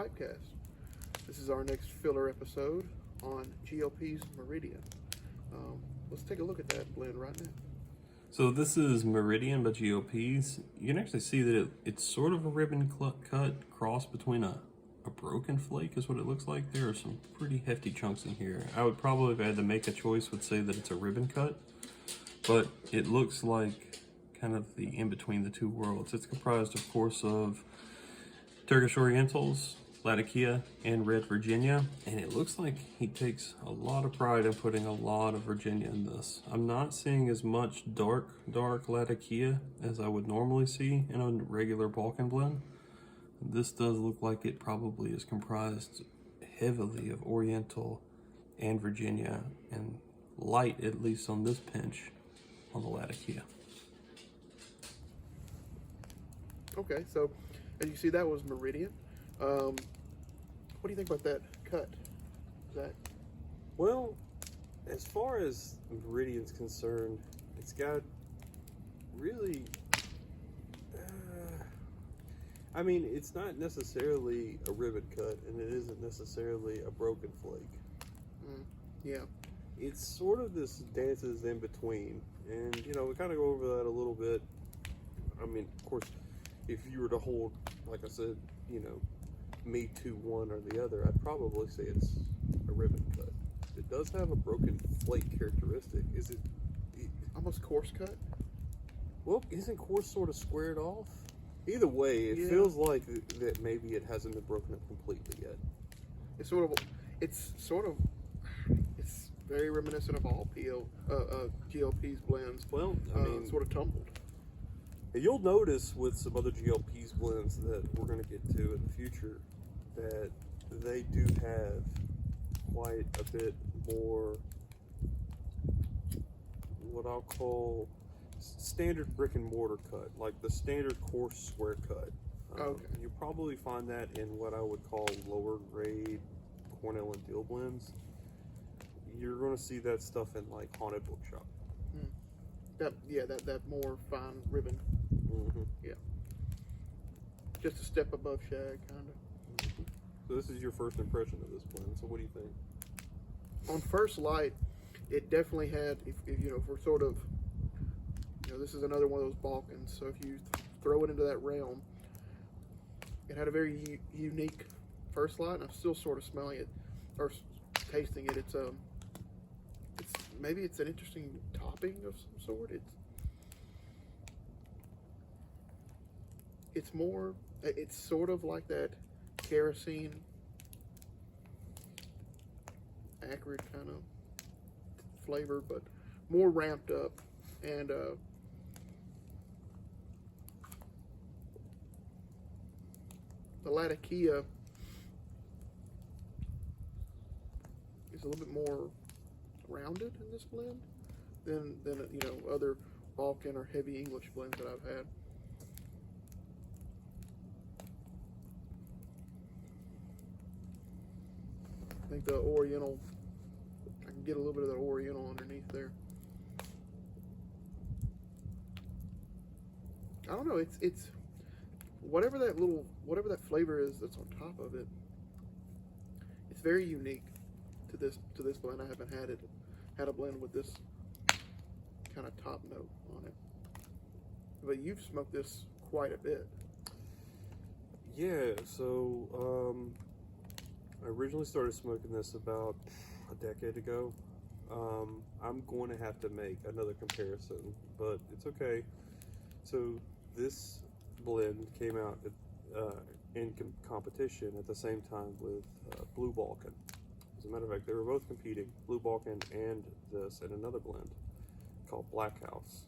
PipeCast. This is our next filler episode on GLP's Meridian. Let's take a look at that blend right now. So this is Meridian by GLP's. You can actually see that it's sort of a ribbon cut cross between a broken flake is what it looks like. There are some pretty hefty chunks in here. I would probably, if I had to make a choice, would say that it's a ribbon cut, but it looks like kind of the in-between the two worlds. It's comprised, of course, of Turkish Orientals, Latakia, and Red Virginia, and it looks like he takes a lot of pride in putting a lot of Virginia in this. I'm not seeing as much dark Latakia as I would normally see in a regular Balkan blend. This does look like it probably is comprised heavily of Oriental and Virginia, and light, at least on this pinch, on the Latakia. Okay, so as you see, that was Meridian. What do you think about that cut, Zach? Well, as far as Meridian's concerned, it's got really, I mean, it's not necessarily a ribbon cut, and it isn't necessarily a broken flake. Yeah. It's sort of this dances in between, and, you know, we kind of go over that a little bit. I mean, of course, if you were to hold, like I said, you know, me to one or the other, I'd probably say it's a ribbon cut. It does have a broken flake characteristic. Is it Almost coarse cut? well, isn't coarse sort of squared off? Either way, it feels like that maybe it hasn't been broken up completely yet. It's very reminiscent of all GLP's blends. Well, I mean, sort of tumbled. You'll notice with some other GLP's blends that we're going to get to in the future that they do have quite a bit more what I'll call standard brick and mortar cut, like the standard coarse square cut. Okay. You probably find that in what I would call lower grade Cornell and Deal blends. You're going to see that stuff in like Haunted Bookshop. That more fine ribbon. Mm-hmm. Yeah. Just a step above shag, kind of. So this is your first impression of this blend. So what do you think? On first light, it definitely had, if we're sort of, this is another one of those Balkans, so if you throw it into that realm, it had a very unique first light, and I'm still sort of smelling it, or tasting it. Maybe it's an interesting topping of some sort. It's sort of like that kerosene, acrid kind of flavor, but more ramped up. And the Latakia is a little bit more rounded in this blend than other Balkan or heavy English blends that I've had. I think the Oriental, I can get a little bit of that Oriental underneath there. I don't know, it's whatever that flavor is that's on top of it, it's very unique to this blend. I haven't had a blend with this kind of top note on it. But you've smoked this quite a bit. Yeah, so I originally started smoking this about a decade ago. I'm going to have to make another comparison, but it's okay. So this blend came out in competition at the same time with Blue Balkan. As a matter of fact, they were both competing, Blue Balkan and this, and another blend called Black House.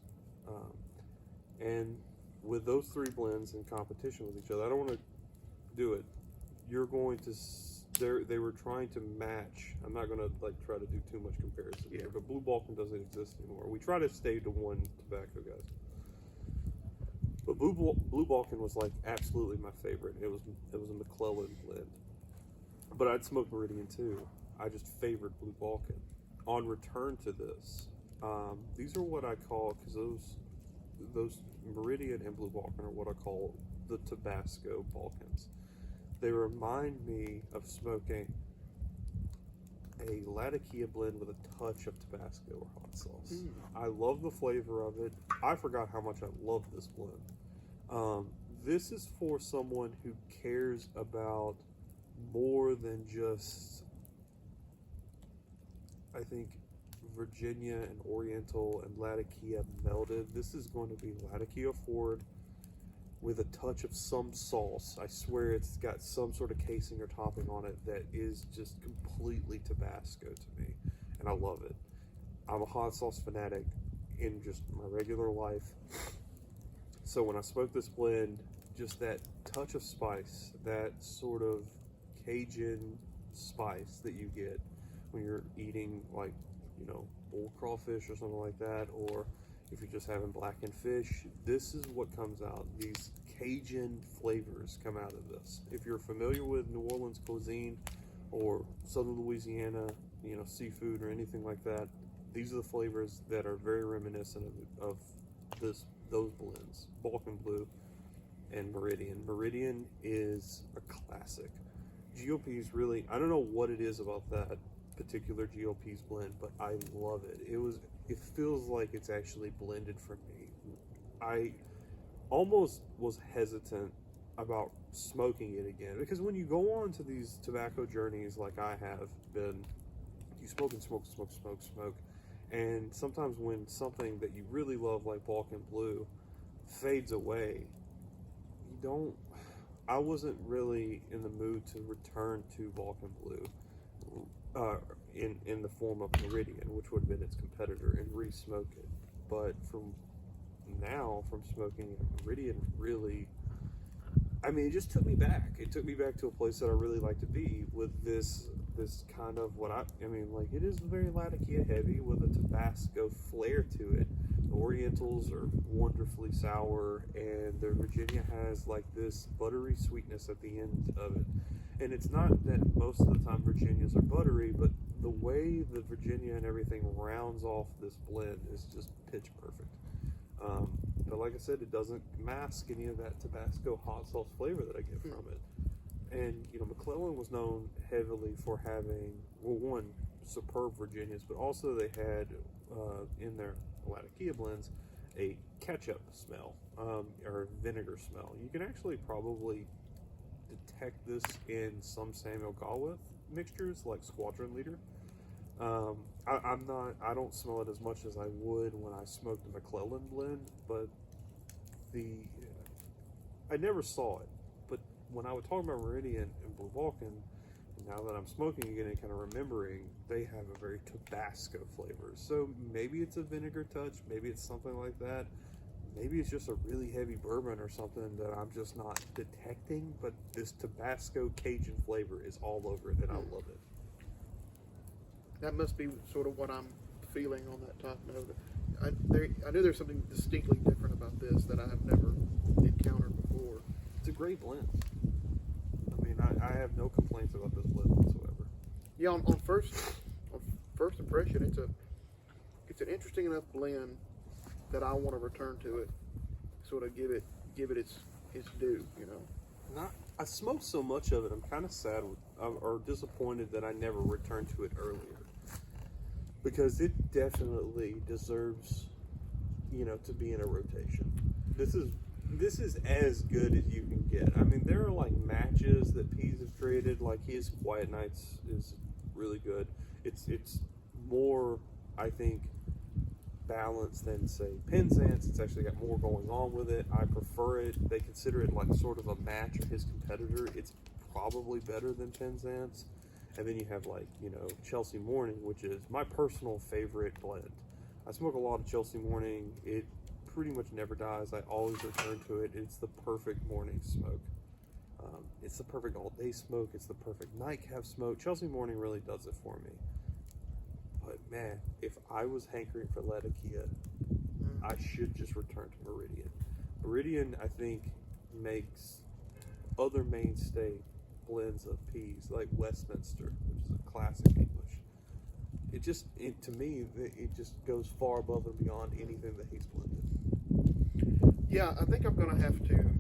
And with those three blends in competition with each other, I don't want to do it. You're going to, they were trying to match. I'm not going to try to do too much comparison here, but Blue Balkan doesn't exist anymore. We try to stay to one tobacco, guys. But Blue Balkan was absolutely my favorite. It was a McClellan blend. But I'd smoke Meridian too. I just favored Blue Balkan. On return to this, these are what I call, because those Meridian and Blue Balkan are what I call the Tabasco Balkans. They remind me of smoking a Latakia blend with a touch of Tabasco or hot sauce. I love the flavor of it. I forgot how much I love this blend. This is for someone who cares about more than just, I think, Virginia and Oriental and Latakia melded. This is going to be Latakia forward with a touch of some sauce. I swear it's got some sort of casing or topping on it that is just completely Tabasco to me, and I love it. I'm a hot sauce fanatic in just my regular life, so when I smoke this blend, just that touch of spice, that sort of Cajun spice that you get when you're eating, like, you know, bull crawfish or something like that, or if you're just having blackened fish, this is what comes out. These Cajun flavors come out of this. If you're familiar with New Orleans cuisine or Southern Louisiana, you know, seafood or anything like that, these are the flavors that are very reminiscent of those blends, Balkan Blue and Meridian. Meridian is a classic. GOP's really, I don't know what it is about that particular GOP's blend, but I love it. It feels like it's actually blended for me. I almost was hesitant about smoking it again, because when you go on to these tobacco journeys like I have been, you smoke and smoke, smoke, smoke, smoke, and sometimes when something that you really love like Balkan Blue fades away, I wasn't really in the mood to return to Balkan Blue in the form of Meridian, which would have been its competitor, and re-smoke it. But from smoking Meridian, really, I mean, it just took me back. It took me back to a place that I really like to be with this kind of like, it is very Latakia heavy with a Tabasco flair to it. The Orientals are wonderfully sour, and the Virginia has like this buttery sweetness at the end of it. And it's not that most of the time Virginias are buttery, but the way the Virginia and everything rounds off this blend is just pitch perfect. But like I said, it doesn't mask any of that Tabasco hot sauce flavor that I get from it. And, you know, McClellan was known heavily for having, well, one, superb Virginias, but also they had in their Latakia blends a ketchup smell, or vinegar smell. You can actually probably detect this in some Samuel Gawith mixtures like Squadron Leader. I don't smell it as much as I would when I smoked the McClellan blend, but I never saw it. But when I would talk about Meridian and Blue Balkan, now that I'm smoking again and kind of remembering, they have a very Tabasco flavor. So maybe it's a vinegar touch, maybe it's something like that. Maybe it's just a really heavy bourbon or something that I'm just not detecting, but this Tabasco Cajun flavor is all over it, and I love it. That must be sort of what I'm feeling on that top note. I know there's something distinctly different about this that I have never encountered before. It's a great blend. I mean, I have no complaints about this blend whatsoever. Yeah, on first impression, it's an interesting enough blend that I want to return to it, sort of give it its due, you know. I smoked so much of it, I'm kind of sad or disappointed that I never returned to it earlier, because it definitely deserves, you know, to be in a rotation. This is as good as you can get. I mean, there are like matches that Pease have created, like his Quiet Nights is really good. It's more, I think, balanced than, say, Penzance. It's actually got more going on with it. I prefer it. They consider it like sort of a match of his competitor. It's probably better than Penzance. And then you have, like, you know, Chelsea Morning, which is my personal favorite blend. I smoke a lot of Chelsea Morning. It pretty much never dies. I always return to it. It's the perfect morning smoke. It's the perfect all-day smoke. It's the perfect nightcap smoke. Chelsea Morning really does it for me. But man, if I was hankering for Latakia, I should just return to Meridian. Meridian, I think, makes other mainstay blends of Pease, like Westminster, which is a classic English. To me, it just goes far above and beyond anything that he's blended. Yeah, I think I'm going to have to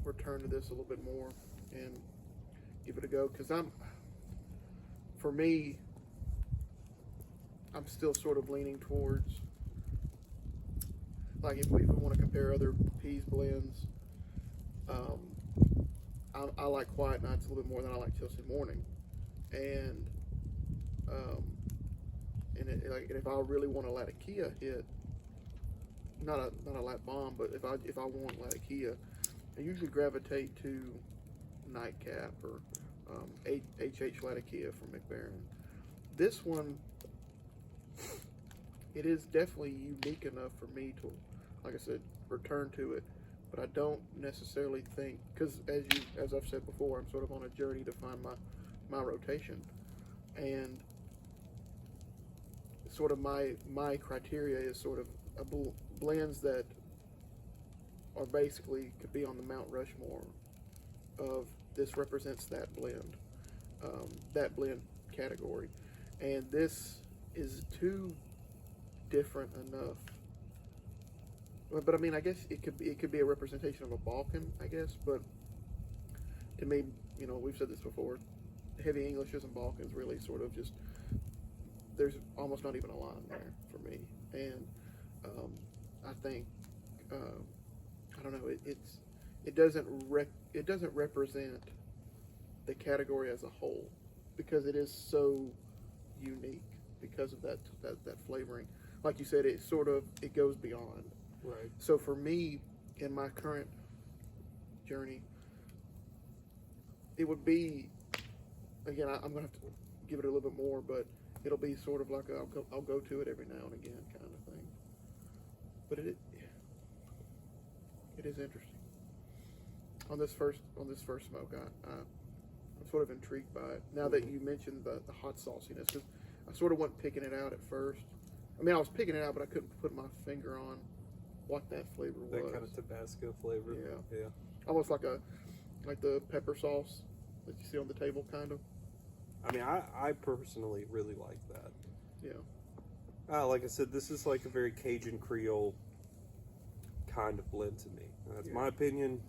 return to this a little bit more and give it a go, because for me, I'm still sort of leaning towards, like, if we want to compare other Pease blends, I like Quiet Nights a little bit more than I like Chelsea Morning, and if I really want a Latakia hit, not a lat bomb, but if I want Latakia, I usually gravitate to Nightcap or HH Latakia from McBaron. This one, it is definitely unique enough for me to, like I said, return to it. But I don't necessarily think, because as I've said before, I'm sort of on a journey to find my rotation, and sort of my criteria is sort of blends that are basically could be on the Mount Rushmore of this represents that blend category, and this is too different enough. But I mean, I guess it could be a representation of a Balkan, I guess. But to me, you know, we've said this before, heavy Englishes and Balkans really sort of just, there's almost not even a line there for me. And I think I don't know, it doesn't represent the category as a whole, because it is so unique because of that flavoring. Like you said, it goes beyond. Right. So for me, in my current journey, it would be, again, I'm going to have to give it a little bit more, but it'll be sort of like I'll go to it every now and again kind of thing. But it is interesting. On this first smoke, I'm sort of intrigued by it. Now that you mentioned the hot sauciness, because I sort of wasn't picking it out at first. I mean, I was picking it out, but I couldn't put my finger on what that flavor was. That kind of Tabasco flavor. Yeah. Yeah. Almost like the pepper sauce that you see on the table, kind of. I mean, I personally really like that. Yeah. Like I said, this is like a very Cajun Creole kind of blend to me. That's my opinion.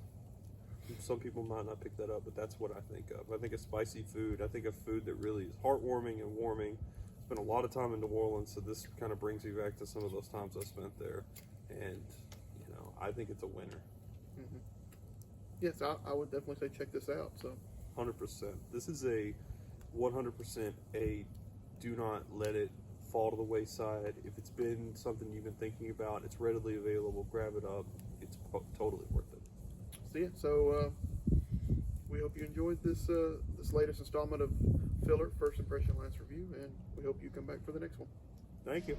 Some people might not pick that up, but that's what I think of. I think of spicy food. I think of food that really is heartwarming and warming. Spent a lot of time in New Orleans, so this kind of brings me back to some of those times I spent there. And, you know, I think it's a winner. Mm-hmm. Yes, I would definitely say check this out. So 100%. This is a 100% a do not let it fall to the wayside. If it's been something you've been thinking about, it's readily available. Grab it up. It's totally worth it. So we hope you enjoyed this latest installment of FILR, First Impression Last Review, and we hope you come back for the next one. Thank you.